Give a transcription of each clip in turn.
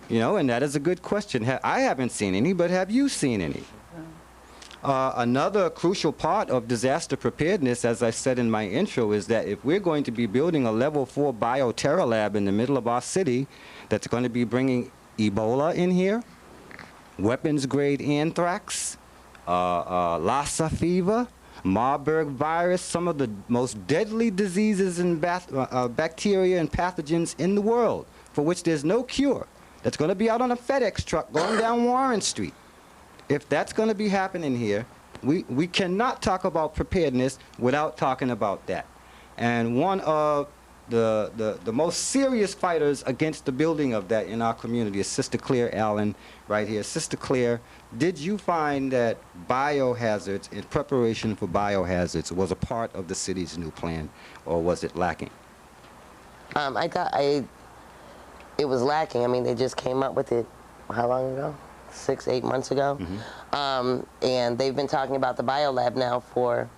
You know, and that is a good question. I haven't seen any, but have you seen any? Another crucial part of disaster preparedness, as I said in my intro, is that if we're going to be building a level 4 bioterror lab in the middle of our city that's going to be bringing Ebola in here, weapons-grade anthrax, Lassa fever, Marburg virus, some of the most deadly diseases and bacteria and pathogens in the world, for which there's no cure, that's going to be out on a FedEx truck going down Warren Street. If that's going to be happening here, we cannot talk about preparedness without talking about that. And one of the most serious fighters against the building of that in our community is Sister Claire Allen right here. Sister Claire, did you find that biohazards, in preparation for biohazards, was a part of the city's new plan, or was it lacking? It was lacking. I mean, they just came up with it, how long ago? 6, 8 months ago. And they've been talking about the biolab now for,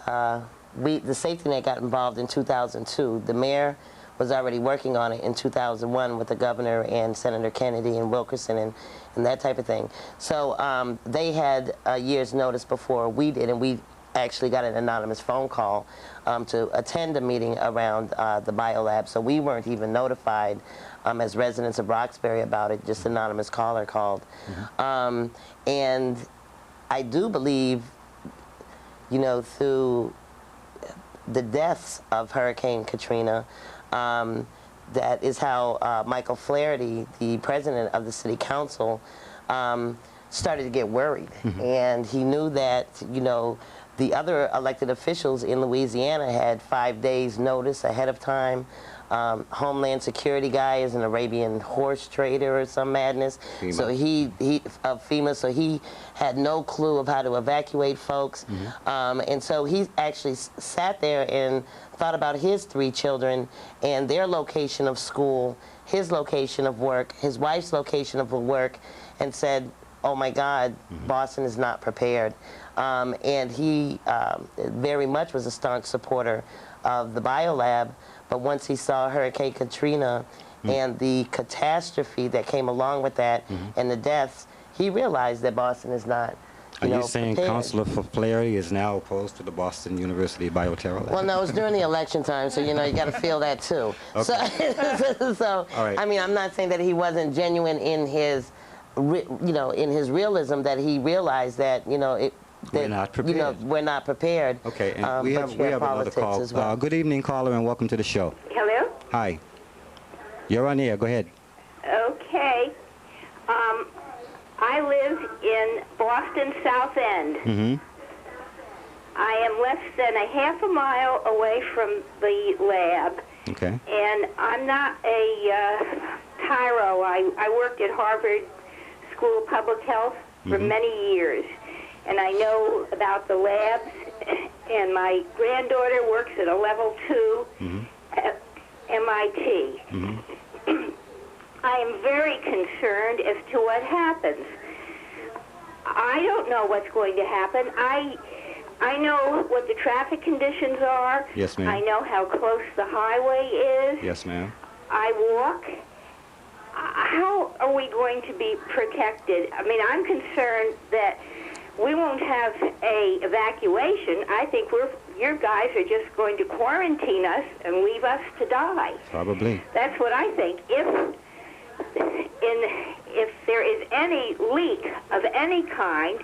the safety net got involved in 2002. The mayor was already working on it in 2001 with the governor and Senator Kennedy and Wilkerson and that type of thing. So they had a year's notice before we did, and we actually got an anonymous phone call to attend a meeting around the biolab. So we weren't even notified as residents of Roxbury about it, just an anonymous caller called. And I do believe, you know, through the deaths of Hurricane Katrina, that is how Michael Flaherty, the president of the city council, started to get worried. And he knew that, you know, the other elected officials in Louisiana had 5 days notice ahead of time. Homeland Security guy is an Arabian horse trader or some madness. FEMA. So FEMA, so he had no clue of how to evacuate folks. And so he actually sat there and thought about his 3 children and their location of school, his location of work, his wife's location of work, and said, oh my God, Boston is not prepared. And he very much was a staunch supporter of the biolab. But once he saw Hurricane Katrina and the catastrophe that came along with that and the deaths, he realized that Boston is not, Are you saying prepared. Councilor Flaherty is now opposed to the Boston University Bioterror Lab? Well, no, it was during the election time, so, you know, you got to feel that too. Okay. So right. I mean, I'm not saying that he wasn't genuine in his, you know, in his realism, that he realized that, you know, we're not prepared. You know, we're not prepared. Okay, and we have another call. Well. Good evening, caller, and welcome to the show. Hello? Hi. You're on air. Go ahead. Okay. I live in Boston South End. I am less than a half a mile away from the lab. Okay. And I'm not a tyro. I worked at Harvard School of Public Health for many years. And I know about the labs, and my granddaughter works at a level 2 at MIT. I am very concerned as to what happens. I don't know what's going to happen. I know what the traffic conditions are. Yes, ma'am. I know how close the highway is. Yes, ma'am. I walk. How are we going to be protected? I mean, I'm concerned that we won't have a evacuation. I think your guys are just going to quarantine us and leave us to die. Probably. That's what I think. If there is any leak of any kind,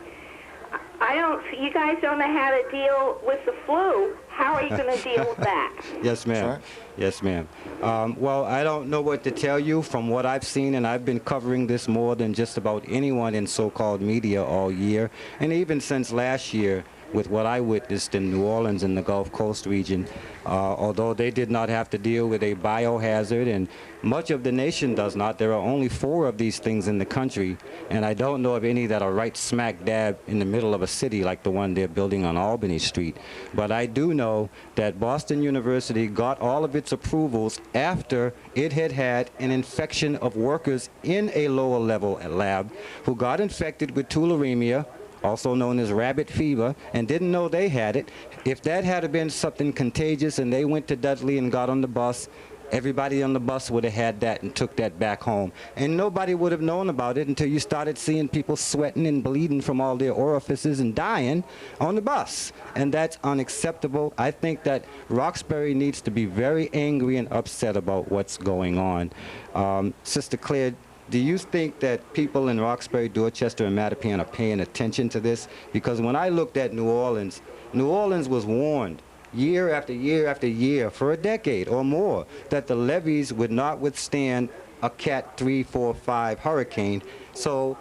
you guys don't know how to deal with the flu. How are you going to deal with that? Yes, ma'am. Yes, ma'am. Well, I don't know what to tell you from what I've seen, and I've been covering this more than just about anyone in so-called media all year, and even since last year with what I witnessed in New Orleans and the Gulf Coast region. Although they did not have to deal with a biohazard, and much of the nation does not. There are only 4 of these things in the country, and I don't know of any that are right smack dab in the middle of a city like the one they're building on Albany Street. But I do know that Boston University got all of its approvals after it had had an infection of workers in a lower level lab who got infected with tularemia, also known as rabbit fever, and didn't know they had it. If that had been something contagious and they went to Dudley and got on the bus, everybody on the bus would have had that and took that back home. And nobody would have known about it until you started seeing people sweating and bleeding from all their orifices and dying on the bus. And that's unacceptable. I think that Roxbury needs to be very angry and upset about what's going on. Sister Claire, do you think that people in Roxbury, Dorchester, and Mattapan are paying attention to this? Because when I looked at New Orleans was warned year after year after year for a decade or more that the levees would not withstand a Cat 3, 4, 5 hurricane. So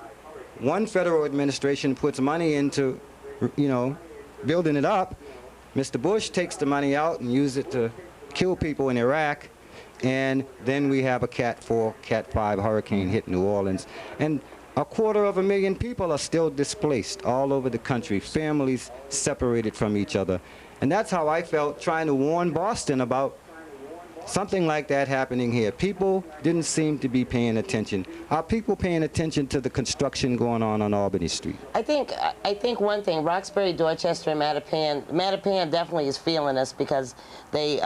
one federal administration puts money into, you know, building it up. Mr. Bush takes the money out and uses it to kill people in Iraq. And then we have a Cat 4, Cat 5 hurricane hit New Orleans. And 250,000 people are still displaced all over the country, families separated from each other. And that's how I felt trying to warn Boston about something like that happening here. People didn't seem to be paying attention. Are people paying attention to the construction going on Albany Street? I think one thing, Roxbury, Dorchester, and Mattapan definitely is feeling us because they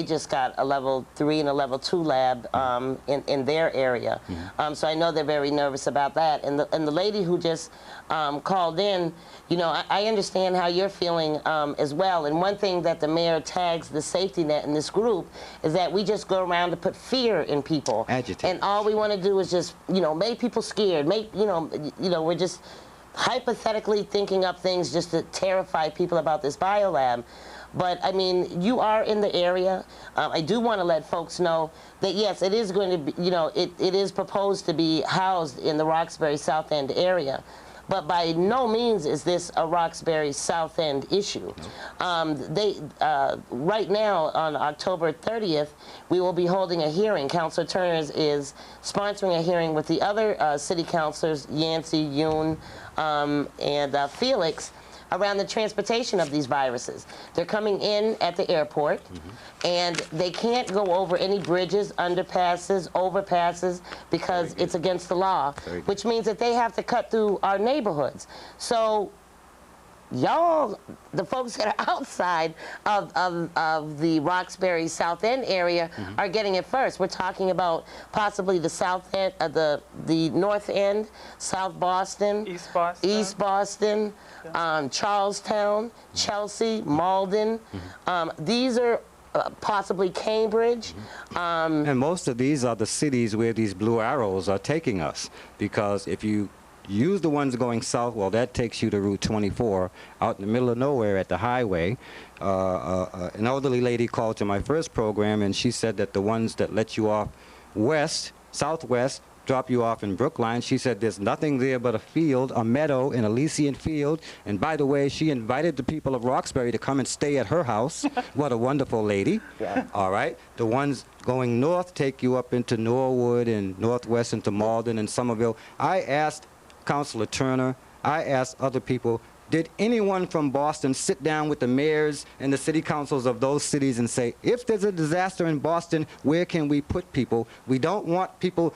just got a level 3 and a level 2 lab in their area. So I know they're very nervous about that. And the lady who just called in, you know, I understand how you're feeling as well. And one thing that the mayor tags the safety net in this group is that we just go around to put fear in people. Agitate. And all we want to do is just, you know, make people scared. We're just hypothetically thinking up things just to terrify people about this biolab. But, I mean, you are in the area. I do want to let folks know that, yes, it is going to be, you know, it is proposed to be housed in the Roxbury South End area. But by no means is this a Roxbury South End issue. Right now, on October 30th, we will be holding a hearing. Councilor Turner is sponsoring a hearing with the other city councilors, Yancey, Yoon, and Felix, around the transportation of these viruses. They're coming in at the airport, and they can't go over any bridges, underpasses, overpasses, because it's against the law, which means that they have to cut through our neighborhoods. So y'all, the folks that are outside of the Roxbury South End area are getting it first. We're talking about possibly the South End, the North End, South Boston, East Boston, Charlestown, Chelsea, Malden. These are possibly Cambridge. And most of these are the cities where these blue arrows are taking us, because if you use the ones going south, well, that takes you to Route 24, out in the middle of nowhere at the highway. An elderly lady called to my first program, and she said that the ones that let you off west, southwest, drop you off in Brookline. She said there's nothing there but a field, a meadow, an Elysian field. And by the way, she invited the people of Roxbury to come and stay at her house. What a wonderful lady. Yeah. All right. The ones going north take you up into Norwood and northwest into Malden and Somerville. I asked Councilor Turner, I asked other people, did anyone from Boston sit down with the mayors and the city councils of those cities and say, if there's a disaster in Boston, where can we put people? We don't want people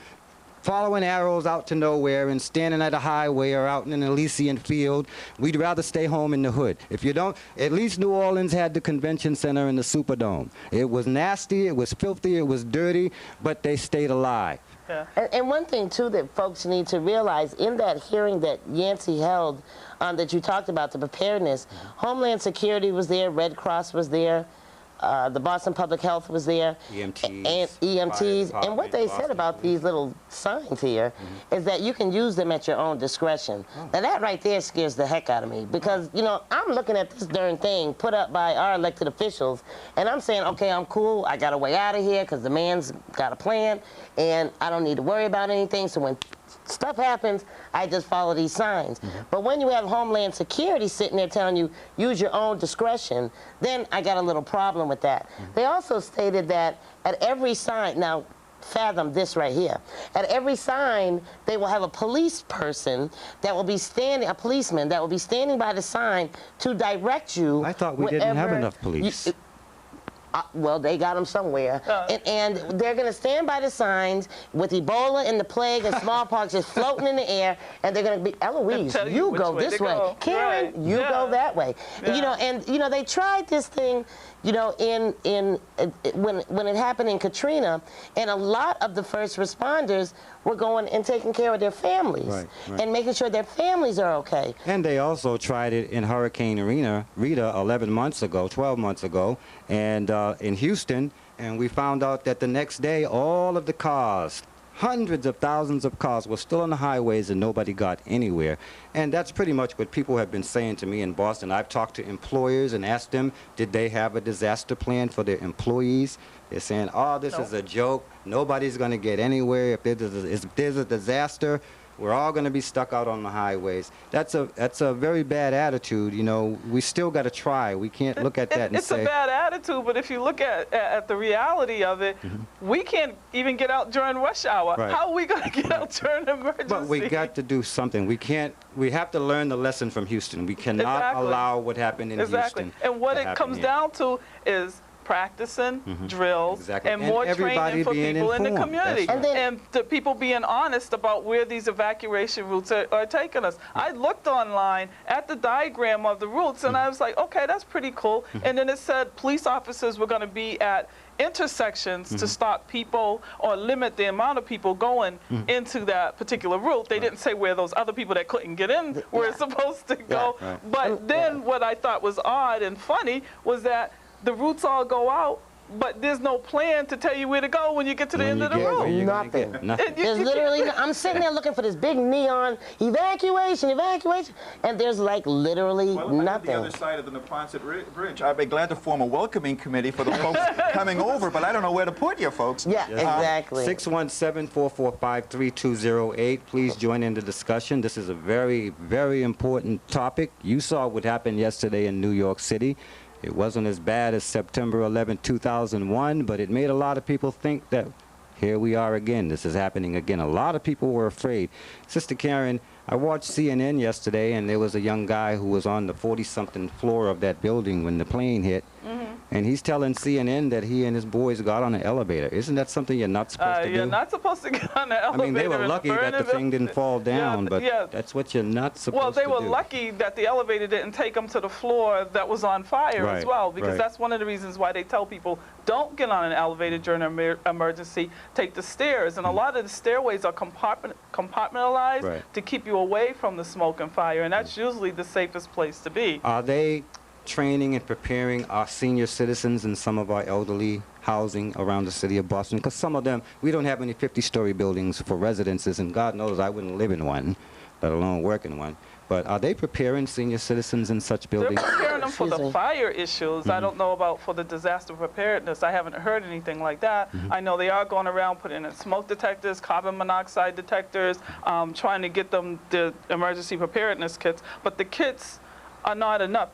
following arrows out to nowhere and standing at a highway or out in an Elysian field. We'd rather stay home in the hood. If you don't, at least New Orleans had the convention center and the Superdome. It was nasty, it was filthy, it was dirty, but they stayed alive. Yeah. And one thing, too, that folks need to realize, in that hearing that Yancey held that you talked about, the preparedness, Homeland Security was there, Red Cross was there, the Boston Public Health was there, EMTs. And what they said about these little signs here is that you can use them at your own discretion. Now that right there scares the heck out of me, because, you know, I'm looking at this darn thing put up by our elected officials, and I'm saying, okay, I'm cool, I got a way out of here because the man's got a plan, and I don't need to worry about anything. So when stuff happens, I just follow these signs. But when you have Homeland Security sitting there telling you, use your own discretion, then I got a little problem with that. They also stated that at every sign, now fathom this right here, at every sign they will have a police person that will be standing, a policeman that will be standing by the sign to direct you. I thought we didn't have enough police. Well, they got them somewhere. And they're going to stand by the signs with Ebola and the plague and smallpox just floating in the air, and they're going to be, Eloise, you go this way. Karen, you go that way. You know, and, you know, they tried this thing, you know, when it happened in Katrina, and a lot of the first responders were going and taking care of their families and making sure their families are okay. And they also tried it in Hurricane Rita 11 months ago, 12 months ago, and in Houston, and we found out that the next day all of the cars, hundreds of thousands of cars, were still on the highways and nobody got anywhere. And that's pretty much what people have been saying to me in Boston. I've talked to employers and asked them, did they have a disaster plan for their employees? They're saying, oh, this is a joke. Nobody's going to get anywhere. If there's a disaster, we're all going to be stuck out on the highways. That's a very bad attitude. You know, we still got to try. We can't look at that and say... It's a bad attitude, but if you look at the reality of it, we can't even get out during rush hour. Right. How are we going to get out during emergency? But we got to do something. We have to learn the lesson from Houston. We cannot allow what happened in Houston. And what it comes down to is practicing drills and more training for people in the community, and the people being honest about where these evacuation routes are taking us. I looked online at the diagram of the routes and I was like, okay, that's pretty cool. And then it said police officers were going to be at intersections to stop people or limit the amount of people going into that particular route. They didn't say where those other people that couldn't get in were supposed to go. But then what I thought was odd and funny was that the routes all go out, but there's no plan to tell you where to go when you get to the end of the road. Nothing. There's literally, I'm sitting there looking for this big neon evacuation, and there's like literally nothing. On the other side of the Neponset Bridge. I'd be glad to form a welcoming committee for the folks coming over, but I don't know where to put you folks. Yeah, exactly. 617-445-3208. Please join in the discussion. This is a very, very important topic. You saw what happened yesterday in New York City. It wasn't as bad as September 11, 2001, but it made a lot of people think that here we are again. This is happening again. A lot of people were afraid. Sister Karen, I watched CNN yesterday, and there was a young guy who was on the 40-something floor of that building when the plane hit. And he's telling CNN that he and his boys got on an elevator. Isn't that something you're not supposed to do? You're not supposed to get on the elevator. I mean, they were lucky that the thing didn't fall down, but that's what you're not supposed to do. Well, they were lucky that the elevator didn't take them to the floor that was on fire as well, because that's one of the reasons why they tell people don't get on an elevator during an emergency, take the stairs. And a lot of the stairways are compartmentalized to keep you away from the smoke and fire, and that's usually the safest place to be. Are they training and preparing our senior citizens and some of our elderly housing around the city of Boston? Because some of them, we don't have any 50-story buildings for residences, and God knows I wouldn't live in one, let alone work in one. But are they preparing senior citizens in such buildings? They're preparing them for the fire issues. I don't know about for the disaster preparedness. I haven't heard anything like that. I know they are going around putting in smoke detectors, carbon monoxide detectors, trying to get them the emergency preparedness kits. But the kits are not enough.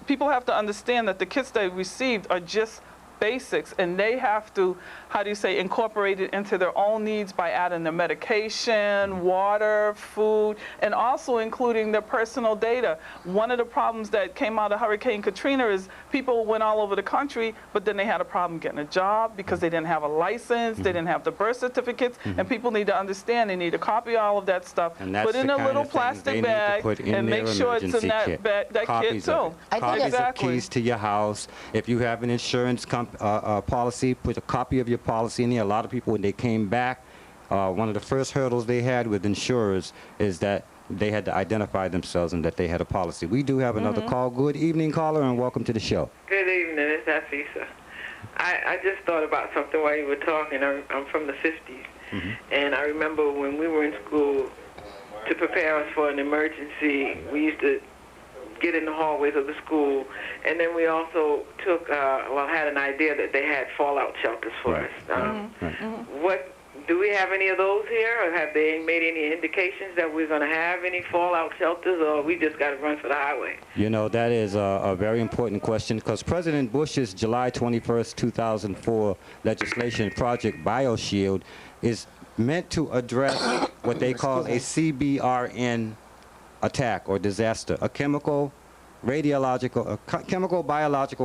People have to understand that the kits they received are just basics, and they have to, how do you say, incorporate it into their own needs by adding the medication, water, food, and also including their personal data. One of the problems that came out of Hurricane Katrina is people went all over the country, but then they had a problem getting a job because they didn't have a license, they didn't have the birth certificates, and people need to understand they need to copy all of that stuff, put in a little plastic bag, and make sure it's in that kit too. Copies of keys to your house. If you have an insurance policy, put a copy of your policy in there. A lot of people, when they came back, one of the first hurdles they had with insurers is that they had to identify themselves and that they had a policy. We do have another call. Good evening, caller, and welcome to the show. Good evening, it's Afisa. I just thought about something while you were talking. I'm from the 50s, and I remember when we were in school, to prepare us for an emergency, we used to get in the hallways of the school, and then we also took, had an idea that they had fallout shelters for us. What do we have any of those here, or have they made any indications that we're going to have any fallout shelters, or we just got to run for the highway? You know, that is a very important question, because President Bush's July 21st, 2004 legislation, Project BioShield, is meant to address what they call a CBRN attack or disaster, a chemical, biological,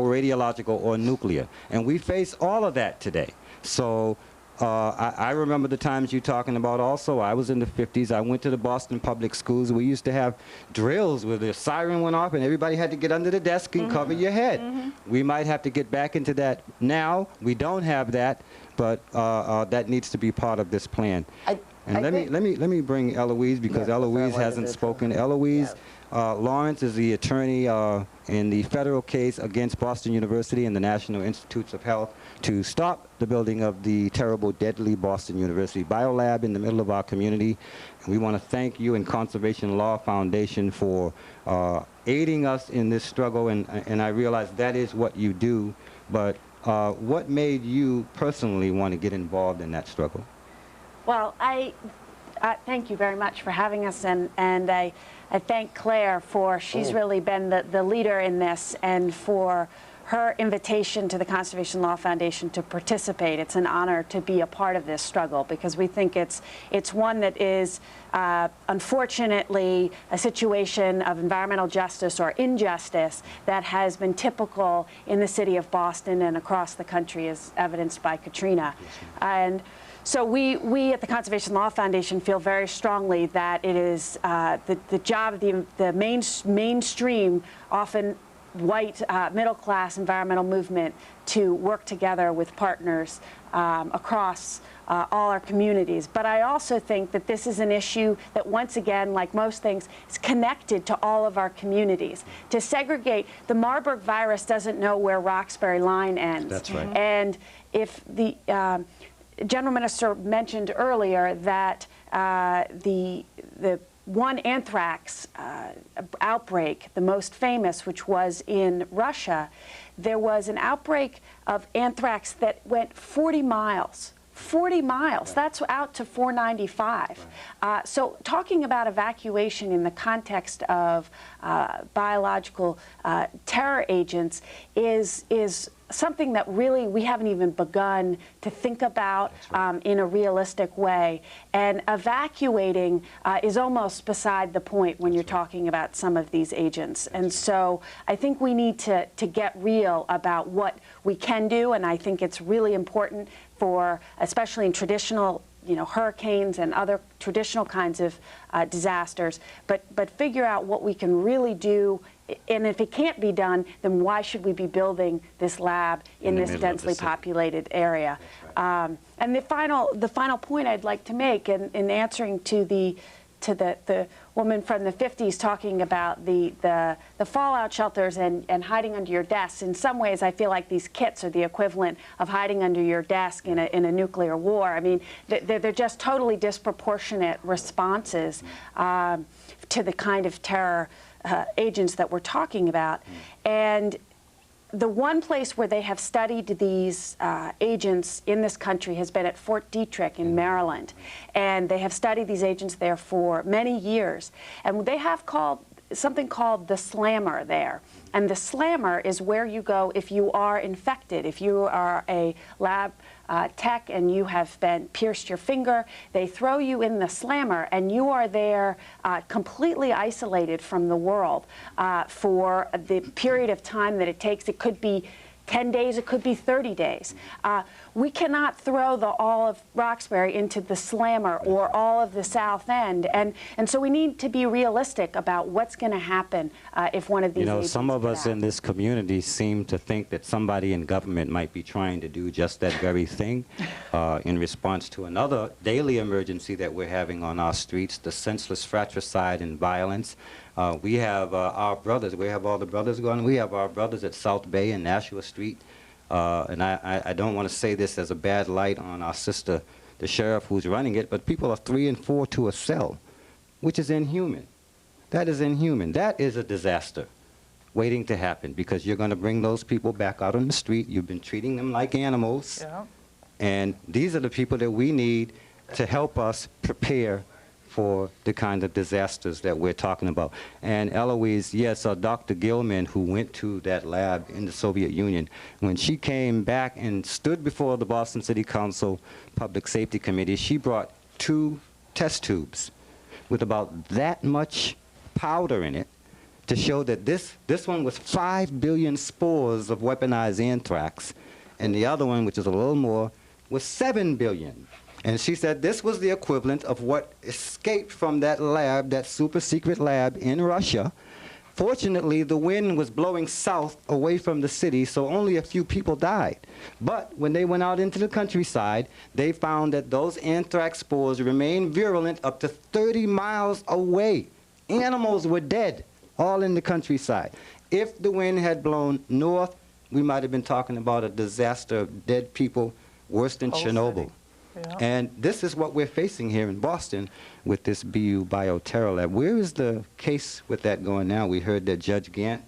radiological, or nuclear. And we face all of that today. So I remember the times you're talking about also. I was in the 50s. I went to the Boston public schools. We used to have drills where the siren went off and everybody had to get under the desk and cover your head. We might have to get back into that now. We don't have that, but that needs to be part of this plan. And let me bring Eloise, because Eloise hasn't spoken. Eloise Lawrence is the attorney in the federal case against Boston University and the National Institutes of Health to stop the building of the terrible, deadly Boston University biolab in the middle of our community. And we want to thank you and Conservation Law Foundation for aiding us in this struggle, and I realize that is what you do, but what made you personally want to get involved in that struggle? Well, I thank you very much for having us, and I thank Claire for, she's really been the leader in this, and for her invitation to the Conservation Law Foundation to participate. It's an honor to be a part of this struggle, because we think it's one that is unfortunately a situation of environmental justice or injustice that has been typical in the city of Boston and across the country, as evidenced by Katrina. And so we at the Conservation Law Foundation feel very strongly that it is the job of the mainstream, often white middle-class environmental movement to work together with partners across all our communities. But I also think that this is an issue that, once again, like most things, is connected to all of our communities. To segregate, the Marburg virus doesn't know where Roxbury line ends. That's right. And if the General Minister mentioned earlier that the one anthrax outbreak, the most famous, which was in Russia, there was an outbreak of anthrax that went 40 miles. 40 miles, that's out to 495. So talking about evacuation in the context of biological terror agents is something that really we haven't even begun to think about in a realistic way. And evacuating is almost beside the point when you're talking about some of these agents. And so I think we need to get real about what we can do, and I think it's really important for, especially in traditional, hurricanes and other traditional kinds of disasters, but figure out what we can really do. And if it can't be done, then why should we be building this lab in this densely populated area? And the final point I'd like to make in answering to the woman from the 50s talking about the fallout shelters and hiding under your desks. In some ways, I feel like these kits are the equivalent of hiding under your desk in a nuclear war. I mean, they're just totally disproportionate responses to the kind of terror agents that we're talking about. And the one place where they have studied these agents in this country has been at Fort Detrick in Maryland. And they have studied these agents there for many years. And they have something called the slammer there. And the slammer is where you go if you are infected. If you are a lab tech and you have been pierced your finger, they throw you in the slammer and you are there completely isolated from the world for the period of time that it takes. It could be 10 days, it could be 30 days. We cannot throw all of Roxbury into the slammer or all of the South End, and so we need to be realistic about what's going to happen if one of these agents some of us out. in this community seem to think that somebody in government might be trying to do just that very thing in response to another daily emergency that we're having on our streets, the senseless fratricide and violence. We have our brothers. We have all the brothers going. We have our brothers at South Bay and Nashua Street. And I don't want to say this as a bad light on our sister, the sheriff who's running it, but people are 3 and 4 to a cell, which is inhuman. That is inhuman. That is a disaster waiting to happen, because you're going to bring those people back out on the street. You've been treating them like animals. Yeah. And these are the people that we need to help us prepare for the kind of disasters that we're talking about. And Eloise, yes, Dr. Gilman, who went to that lab in the Soviet Union, when she came back and stood before the Boston City Council Public Safety Committee, she brought 2 test tubes with about that much powder in it to show that this one was 5 billion spores of weaponized anthrax, and the other one, which is a little more, was 7 billion. And she said this was the equivalent of what escaped from that lab, that super secret lab in Russia. Fortunately, the wind was blowing south away from the city, so only a few people died. But when they went out into the countryside, they found that those anthrax spores remained virulent up to 30 miles away. Animals were dead, all in the countryside. If the wind had blown north, we might have been talking about a disaster of dead people worse than Chernobyl. Yeah. And this is what we're facing here in Boston with this BU bioterror lab. Where is the case with that going now? We heard that Judge Gant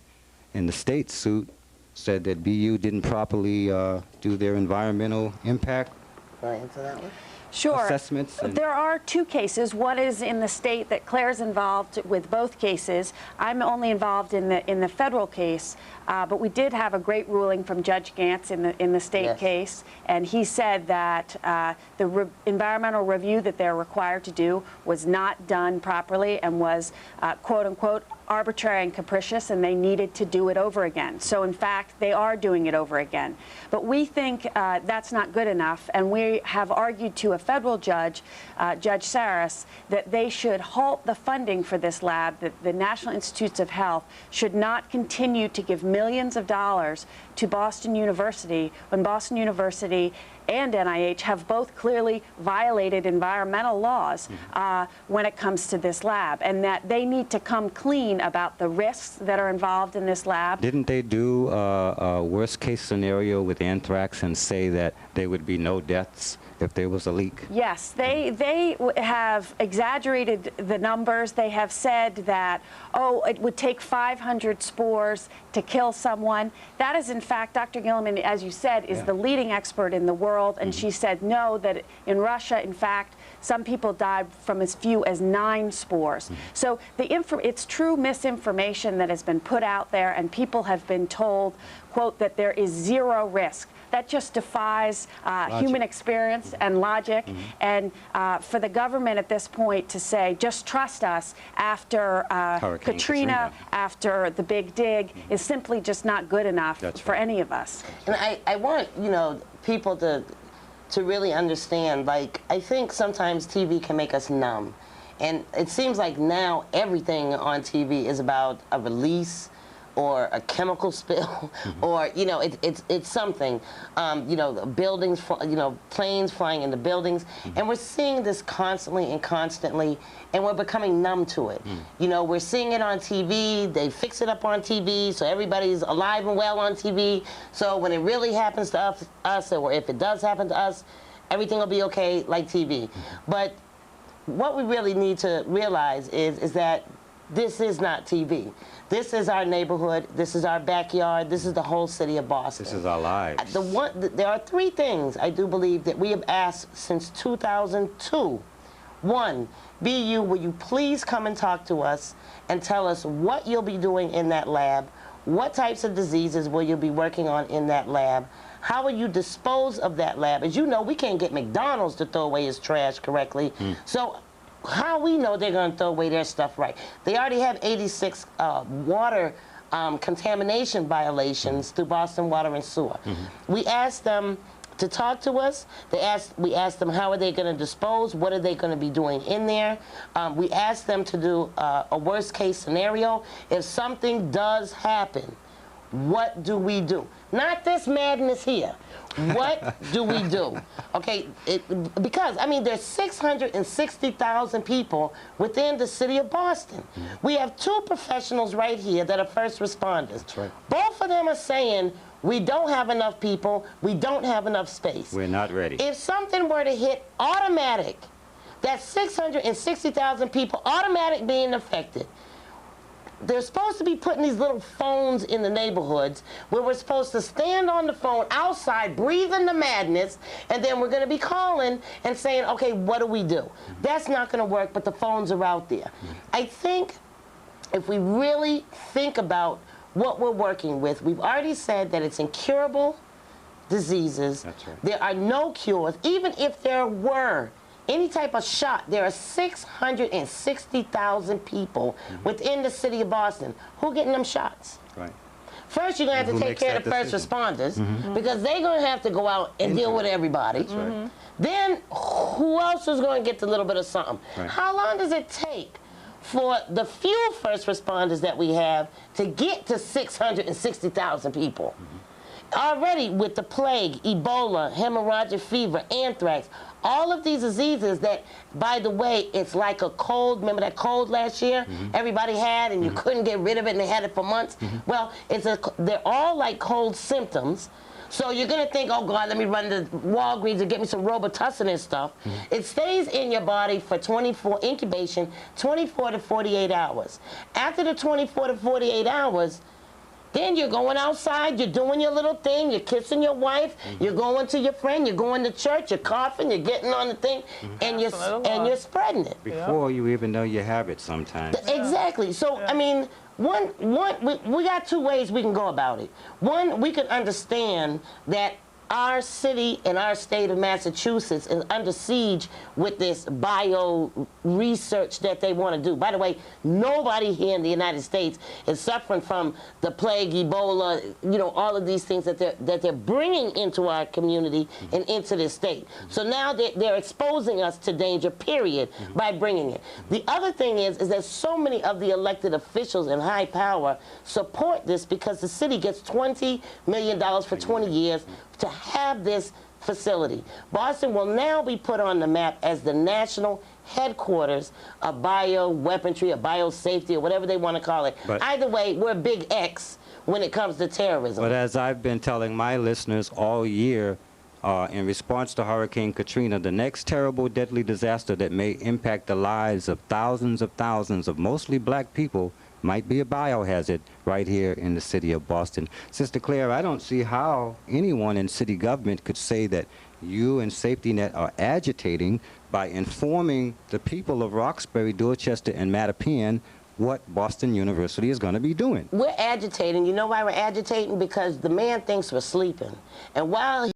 in the state suit said that BU didn't properly do their environmental impact Answer that one? Sure. assessments. And There are two cases. One is in the state that Claire's involved with both cases. I'm only involved in the federal case, but we did have a great ruling from Judge Gantz in the state Yes. case, and he said that the environmental review that they're required to do was not done properly and was quote unquote arbitrary and capricious, and they needed to do it over again. So in fact, they are doing it over again. But we think that's not good enough, and we have argued to a federal judge, Judge Saris, that they should halt the funding for this lab, that the National Institutes of Health should not continue to give millions of dollars to Boston University when Boston University and NIH have both clearly violated environmental laws when it comes to this lab, and that they need to come clean about the risks that are involved in this lab. didn't they do a worst case scenario with anthrax and say that there would be no deaths if there was a leak? Yes, they have exaggerated the numbers. They have said that, oh, it would take 500 spores to kill someone. That is, in fact, Dr. Gilliman, as you said, is the leading expert in the world, and she said no, that in Russia, in fact, some people died from as few as 9 spores. So it's true misinformation that has been put out there, and people have been told, quote, that there is zero risk. That just defies human experience and logic. And for the government at this point to say, just trust us after Katrina, after the big dig, is simply just not good enough for any of us. And I want, people to really understand, like, I think sometimes TV can make us numb. And it seems like now everything on TV is about a release or a chemical spill, or it's something. Buildings, planes flying into buildings, and we're seeing this constantly and constantly, and we're becoming numb to it. We're seeing it on TV. They fix it up on TV, so everybody's alive and well on TV. So when it really happens to us, or if it does happen to us, everything will be okay, like TV. But what we really need to realize is that this is not TV. This is our neighborhood. This is our backyard. This is the whole city of Boston. This is our lives. There are 3 things I do believe that we have asked since 2002. 1, BU, will you please come and talk to us and tell us what you'll be doing in that lab? What types of diseases will you be working on in that lab? How will you dispose of that lab? As you know, we can't get McDonald's to throw away his trash correctly. So how we know they're going to throw away their stuff right? They already have 86 water contamination violations through Boston Water and Sewer. We asked them to talk to us. We asked them how are they going to dispose, what are they going to be doing in there. We asked them to do a worst case scenario. If something does happen, what do we do? Not this madness here. What do we do? Okay, because, I mean, there's 660,000 people within the city of Boston. We have 2 professionals right here that are first responders. That's right. Both of them are saying, we don't have enough people, we don't have enough space. We're not ready. If something were to hit automatic, that's 660,000 people automatic being affected. They're supposed to be putting these little phones in the neighborhoods where we're supposed to stand on the phone outside, breathing the madness, and then we're going to be calling and saying, okay, what do we do? That's not going to work, but the phones are out there. I think if we really think about what we're working with, we've already said that it's incurable diseases. That's right. There are no cures. Even if there were any type of shot, there are 660,000 people within the city of Boston. Who getting them shots? Right. First, you're going to have Who to take makes care of that the first decision? responders because they're going to have to go out and deal with everybody. That's right. Then, who else is going to get a little bit of something? Right. How long does it take for the few first responders that we have to get to 660,000 people? Already with the plague, Ebola, hemorrhagic fever, anthrax, all of these diseases that, by the way, it's like a cold. Remember that cold last year everybody had and you couldn't get rid of it and they had it for months? Well, they're all like cold symptoms. So you're going to think, oh, God, let me run to Walgreens and get me some Robitussin and stuff. It stays in your body for 24 to 48 hours. After the 24 to 48 hours, then you're going outside, you're doing your little thing, you're kissing your wife, you're going to your friend, you're going to church, you're coughing, you're getting on the thing, and you're spreading it. Before you even know you have it sometimes. Exactly. So, I mean, we got two ways we can go about it. One, we can understand that our city and our state of Massachusetts is under siege with this bio research that they want to do. By the way, nobody here in the United States is suffering from the plague, Ebola, you know, all of these things that they're bringing into our community and into this state. So now they're exposing us to danger, period, by bringing it. The other thing is that so many of the elected officials in high power support this because the city gets $20 million for 20 years to have this facility. Boston will now be put on the map as the national headquarters of bioweaponry or biosafety or whatever they want to call it. But either way, we're a big X when it comes to terrorism. But as I've been telling my listeners all year, in response to Hurricane Katrina, the next terrible, deadly disaster that may impact the lives of thousands of mostly black people might be a biohazard right here in the city of Boston. Sister Claire, I don't see how anyone in city government could say that you and Safety Net are agitating by informing the people of Roxbury, Dorchester, and Mattapian what Boston University is going to be doing. We're agitating. You know why we're agitating? Because the man thinks we're sleeping. And while